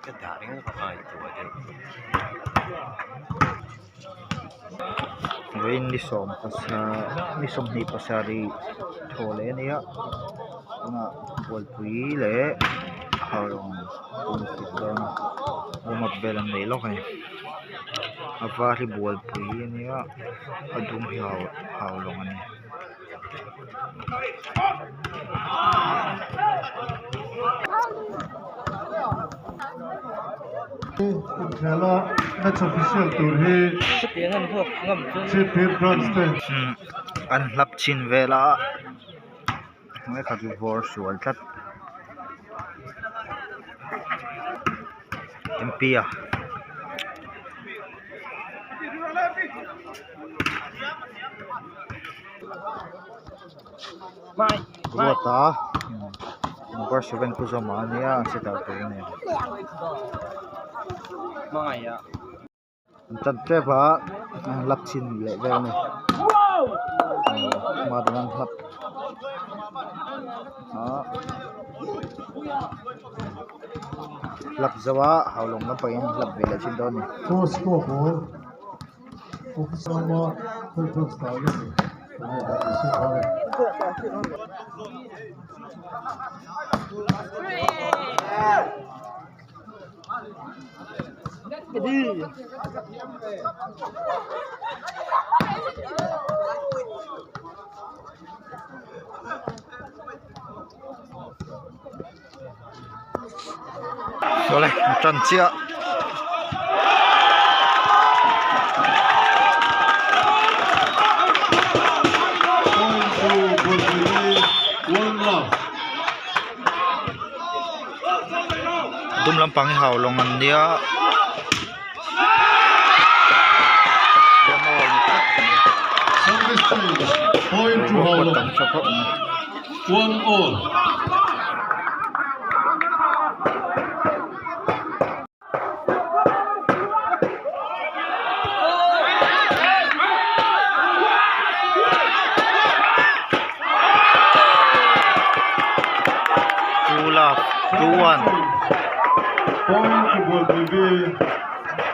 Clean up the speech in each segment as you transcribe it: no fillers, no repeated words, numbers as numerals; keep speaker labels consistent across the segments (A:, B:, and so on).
A: ก็ด่าเรื่องอะไรตัวเดียวเว้นนิสมภาษานิสมนิภาษารีโทเลเนี่ยนะบอลปุยเล่เขาลงตุนคิดว่าว่ามาเบลันเลยหรอกไงอาว่าที่บอลปุยเนี่ยอดุมเขาลงอันนี้
B: Hela match official tour hi Chief Bronstein
A: อันรับชินเวลาไม่ขัดวอร์สวนทัดเอ็มพีอะรัวตาบอร์สเวนคุซามาเนี่ยเสร็จแล้วตัวนี้ไม่อะจัดเจ็บะรับชินเลยเวลนี่มาdenganรับรับjawa Haulawng na pa yung lab village in doon
B: score ball sama full style
A: boleh cancia dum lampang Haulawng dia
B: point to Haulawng 1-1
A: 2-1
B: point to Bualpui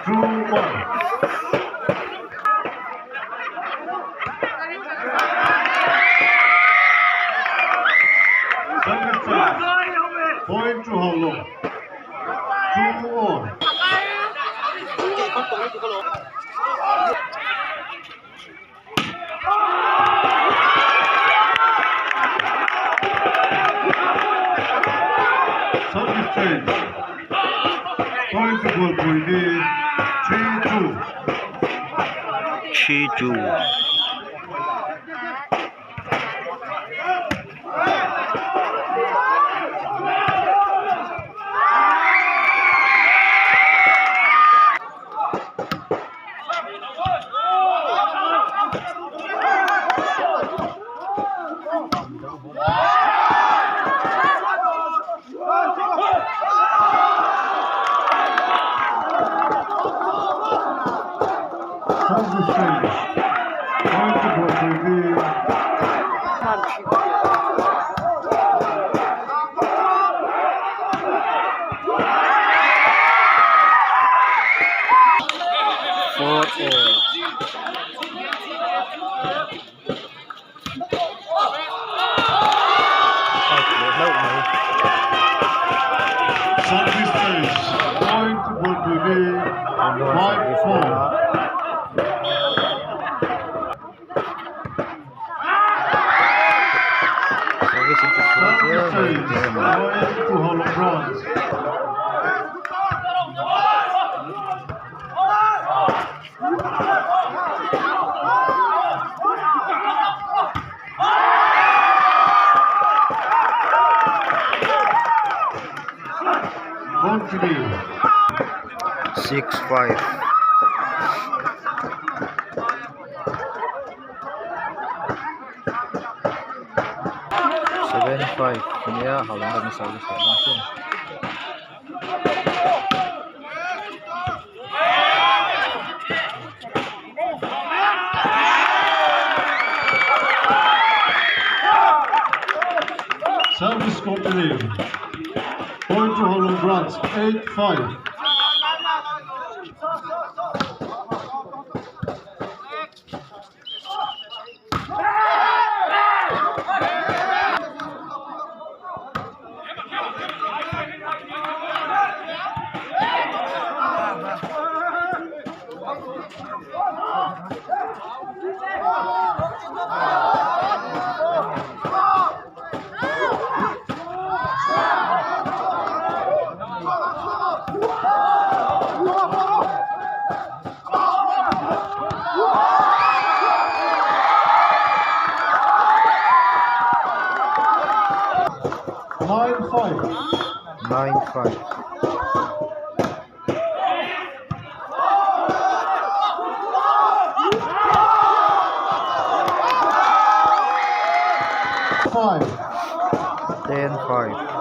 B: 2-1 point to Haulawng 2-1 point to Bualpui 3-2 point to Bualpui 6-5 7-5 ya Haulawng na sabi sa natin service continue point to Haulawng Bronze 8-5. 9-5.
A: 9-5.
B: 5.
A: 10-5.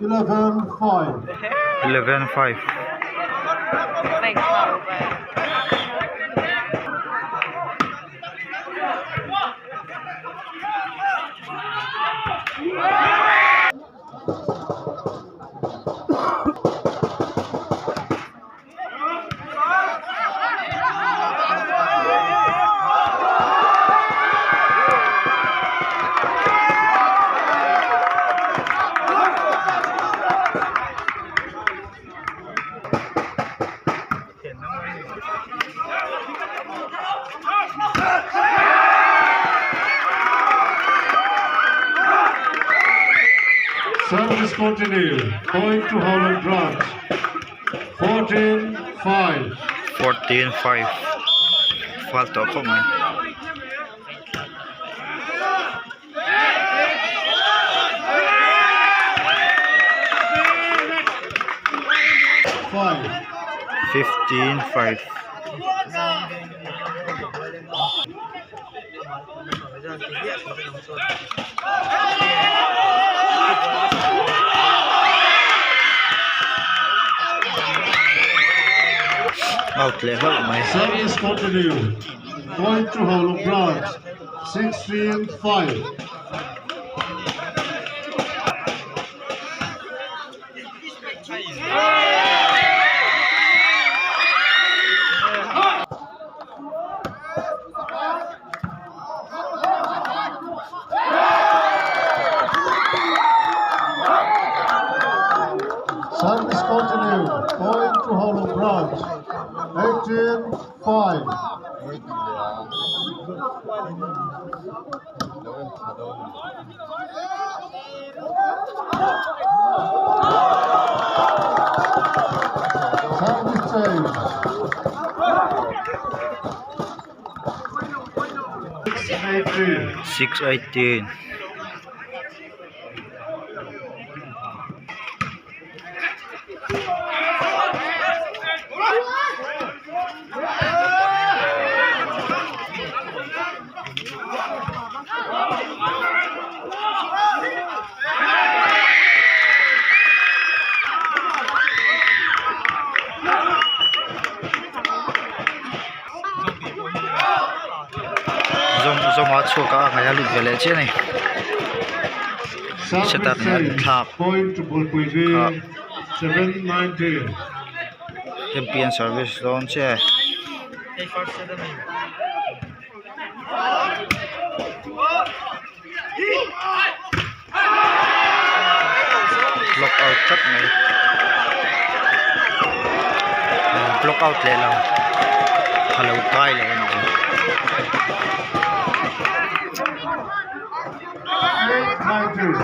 B: 11-5.
A: 11-5.
B: Service continue. Point to Haulawng branch. 14-5.
A: 14-5. Falta ako man. 15-5. Out level may.
B: Service continue. Point to Haulawng branch. 16-5. Service continue. Point to Haulawng branch. 18-5. Service change.
A: 6-18. Zoom out so ka kaya lut vele che nei. Setat ni thak.
B: Point to Bualpui 7-19.
A: Champion service loan che. Block out cut nei. Block out le lang. Hello tai le ni.
B: 8-19.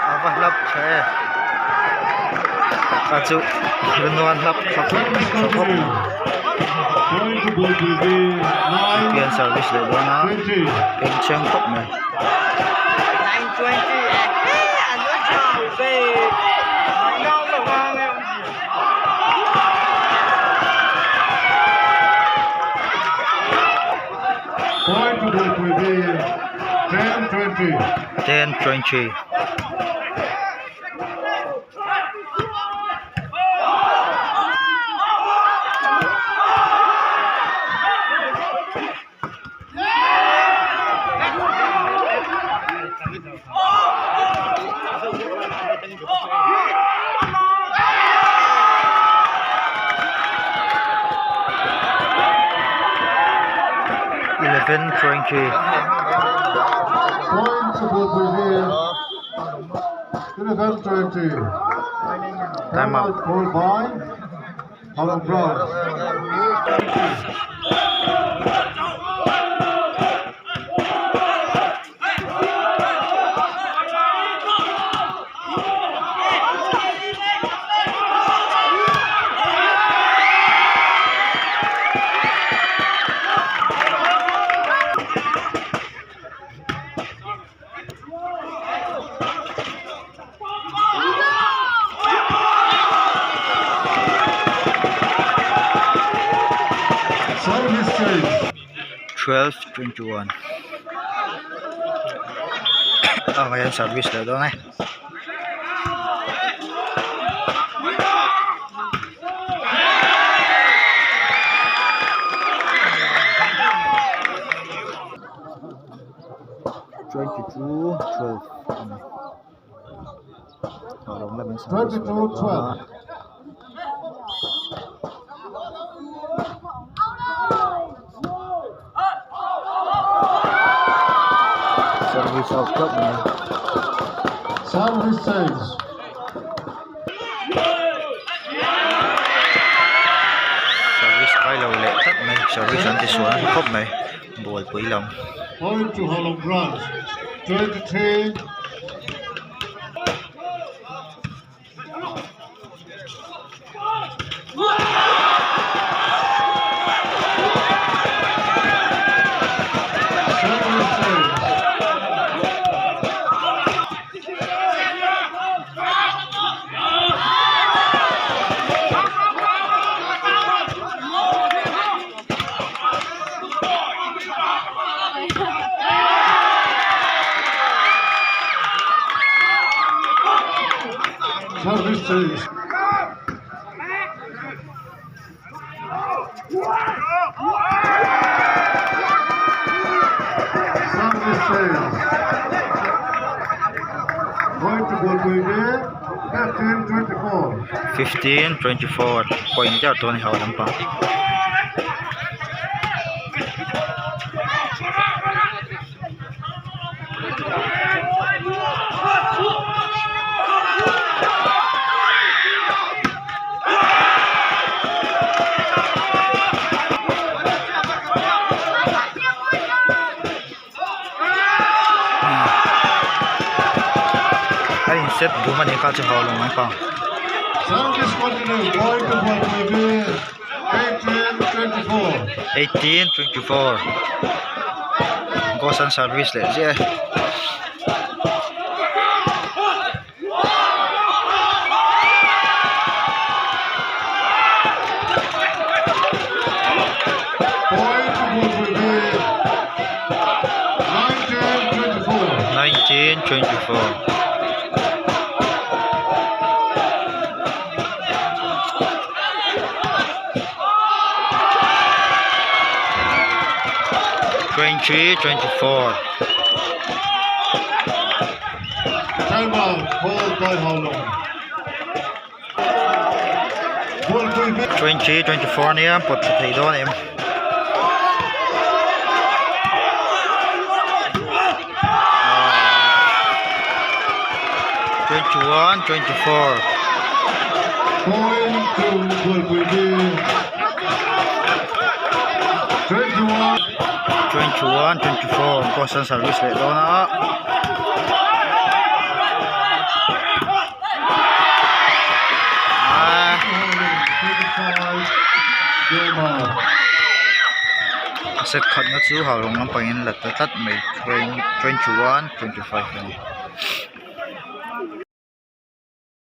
A: Apa lap che. Cả chú Rừng Loan lắp khắp khắp
B: Point to Bualpui. 9,
A: Pian service để đó nó
B: 20.
A: Em chân khóc này
C: 920 anh nói sao về ngon rồi ngon em.
B: Point to Bualpui. 10-20.
A: 10-20 11-20
B: Point to Bualpui. 11-20.
A: Time out.
B: Called by Haulawng Brown. Service change.
A: 12-21 ngayon service na doon 22-12 Haulawng na yung service
B: 22-12.
A: service of club na
B: Service change.
A: service kay ulit tat may service anti-swan khop may Bualpui lang
B: Point to Haulawng Brown. 23. Service change. Service change. Service change. Point to Bualpui. 15-24.
A: 15-24 point jar to ni Haulawng pa ay set duman ni ka sa Haulawng ang pa
B: Service continue. Point to Bualpui. 18-24.
A: 18-24 gosan service le siya
B: Point to Bualpui.
A: 19-24 23-24
B: Timeout called by Haulawng. Bualpui.
A: 20-24 niya pot sa play doon 21-24
B: Point to Bualpui. 21.
A: 21-24 gosan service le doon
B: Gilmore.
A: set cut na chu Haulawng lampangin la tat mai 21-25 ani